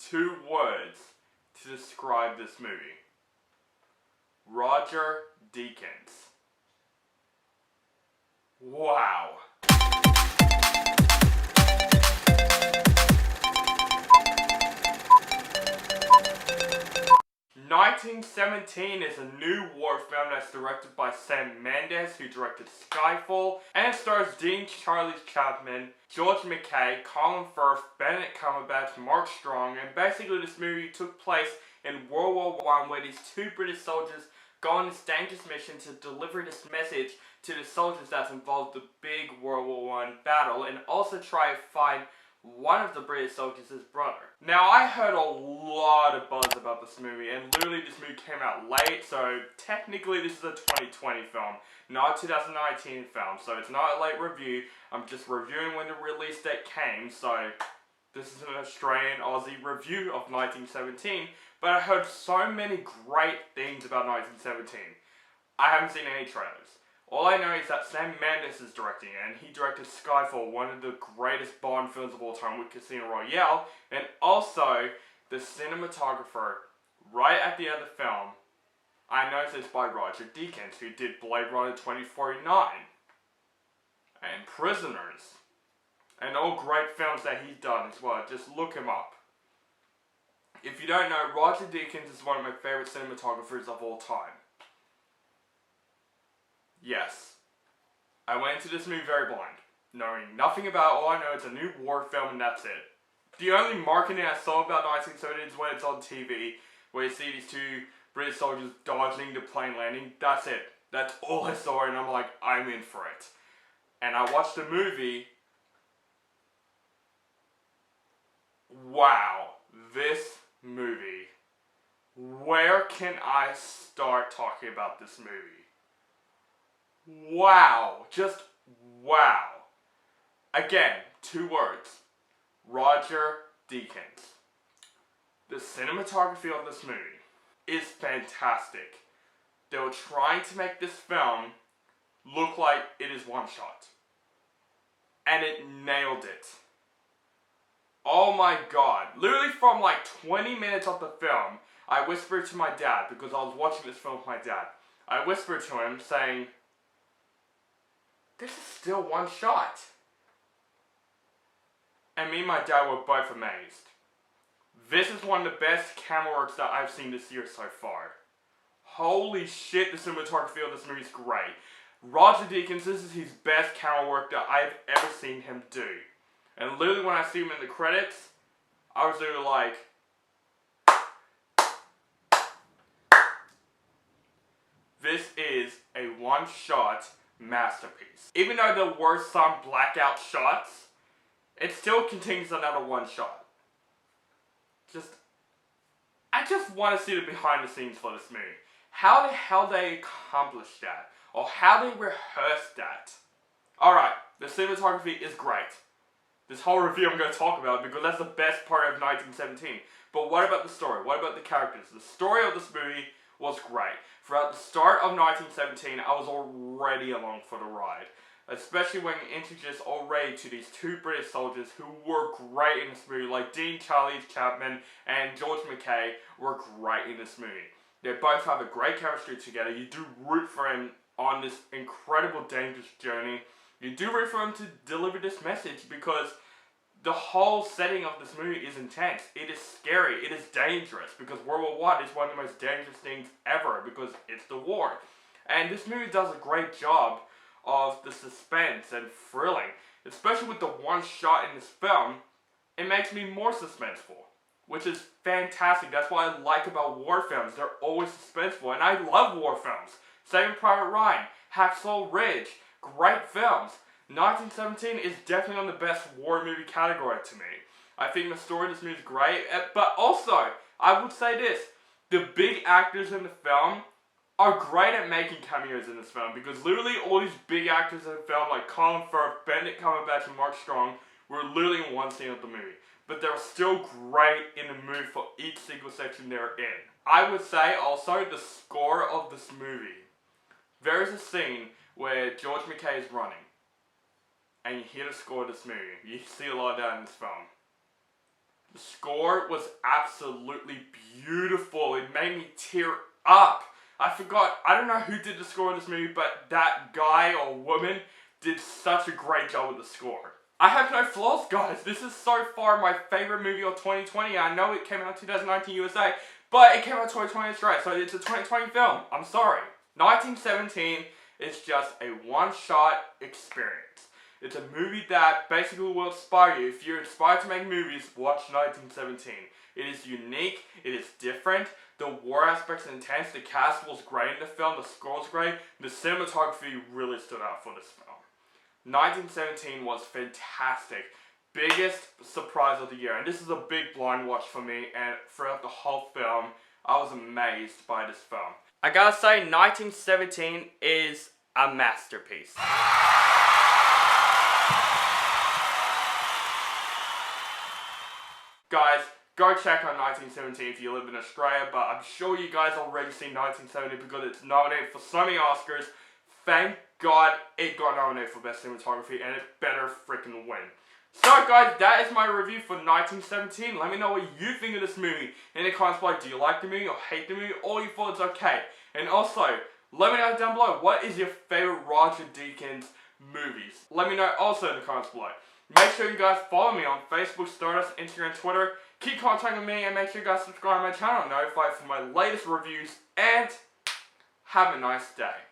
2 words to describe this movie. Roger Deakins. Wow. 1917 is a new war film that's directed by Sam Mendes, who directed Skyfall, and it stars Dean Charlie Chapman, George McKay, Colin Firth, Benedict Cumberbatch, Mark Strong, and basically this movie took place in World War I, where these 2 British soldiers go on this dangerous mission to deliver this message to the soldiers that's involved in the big World War I battle, and also try to find one of the British soldiers' brother. Now, I heard a lot of buzz about this movie, and literally this movie came out late, so technically this is a 2020 film, not a 2019 film, so it's not a late review. I'm just reviewing when the release date came, so this is an Australian Aussie review of 1917, but I heard so many great things about 1917. I haven't seen any trailers. All I know is that Sam Mendes is directing it, and he directed Skyfall, one of the greatest Bond films of all time with Casino Royale, and also the cinematographer, right at the end of the film, I noticed it's by Roger Deakins, who did Blade Runner 2049, and Prisoners, and all great films that he's done as well. Just look him up. If you don't know, Roger Deakins is one of my favorite cinematographers of all time. Yes, I went into this movie very blind, knowing nothing about it. All I know it's a new war film and that's it. The only marketing I saw about 1917 is when it's on TV, where you see these 2 British soldiers dodging the plane landing. That's it. That's all I saw, and I'm like, I'm in for it. And I watched the movie. Wow, this movie. Where can I start talking about this movie? Wow, just wow. Again, 2 words. Roger Deakins. The cinematography of this movie is fantastic. They were trying to make this film look like it is one shot. And it nailed it. Oh my god. Literally from like 20 minutes of the film, I whispered to my dad, because I was watching this film with my dad. I whispered to him saying, this is still one shot. And me and my dad were both amazed. This is one of the best camera works that I've seen this year so far. Holy shit, the cinematography of this movie is great. Roger Deakins, this is his best camera work that I've ever seen him do. And literally when I see him in the credits, I was literally like, this is a one-shot masterpiece. Even though there were some blackout shots, it still contains another one shot. I just want to see the behind the scenes for this movie. How the hell they accomplished that, or how they rehearsed that. Alright, the cinematography is great. This whole review I'm going to talk about because that's the best part of 1917. But what about the story? What about the characters? The story of this movie was great. Throughout the start of 1917, I was already along for the ride. Especially when you introduced already to these 2 British soldiers who were great in this movie, like Dean Charlie Chapman and George McKay were great in this movie. They both have a great chemistry together. You do root for him on this incredible dangerous journey. You do root for him to deliver this message because the whole setting of this movie is intense. It is scary. It is dangerous because World War I is one of the most dangerous things ever because it's the war. And this movie does a great job of the suspense and thrilling. Especially with the one shot in this film, it makes me more suspenseful, which is fantastic. That's what I like about war films. They're always suspenseful, and I love war films. Saving Private Ryan, Hacksaw Ridge, great films. 1917 is definitely on the best war movie category to me. I think the story of this movie is great, but also, I would say this, the big actors in the film are great at making cameos in this film, because literally all these big actors in the film, like Colin Firth, Benedict Cumberbatch, and Mark Strong, were literally in one scene of the movie. But they're still great in the mood for each single section they're in. I would say also the score of this movie. There is a scene where George McKay is running, and you hear the score of this movie. You see a lot of that in this film. The score was absolutely beautiful. It made me tear up. I don't know who did the score of this movie, but that guy or woman did such a great job with the score. I have no flaws, guys. This is so far my favorite movie of 2020. I know it came out 2019 USA, but it came out 2020 Australia, so it's a 2020 film. I'm sorry. 1917 is just a one-shot experience. It's a movie that basically will inspire you. If you're inspired to make movies, watch 1917. It is unique, it is different, the war aspect's intense, the cast was great in the film, the score was great, the cinematography really stood out for this film. 1917 was fantastic. Biggest surprise of the year, and this is a big blind watch for me, and throughout the whole film, I was amazed by this film. I gotta say, 1917 is a masterpiece. Guys, go check out 1917 if you live in Australia, but I'm sure you guys already seen 1917 because it's nominated for so many Oscars. Thank God it got nominated for Best Cinematography, and it better freaking win. So guys, that is my review for 1917. Let me know what you think of this movie in the comments below. Do you like the movie or hate the movie, or you thought it's okay? And also, let me know down below, what is your favorite Roger Deakins movies? Let me know also in the comments below. Make sure you guys follow me on Facebook, Stardust, Instagram, Twitter. Keep contacting me, and make sure you guys subscribe to my channel, notified for my latest reviews, and have a nice day.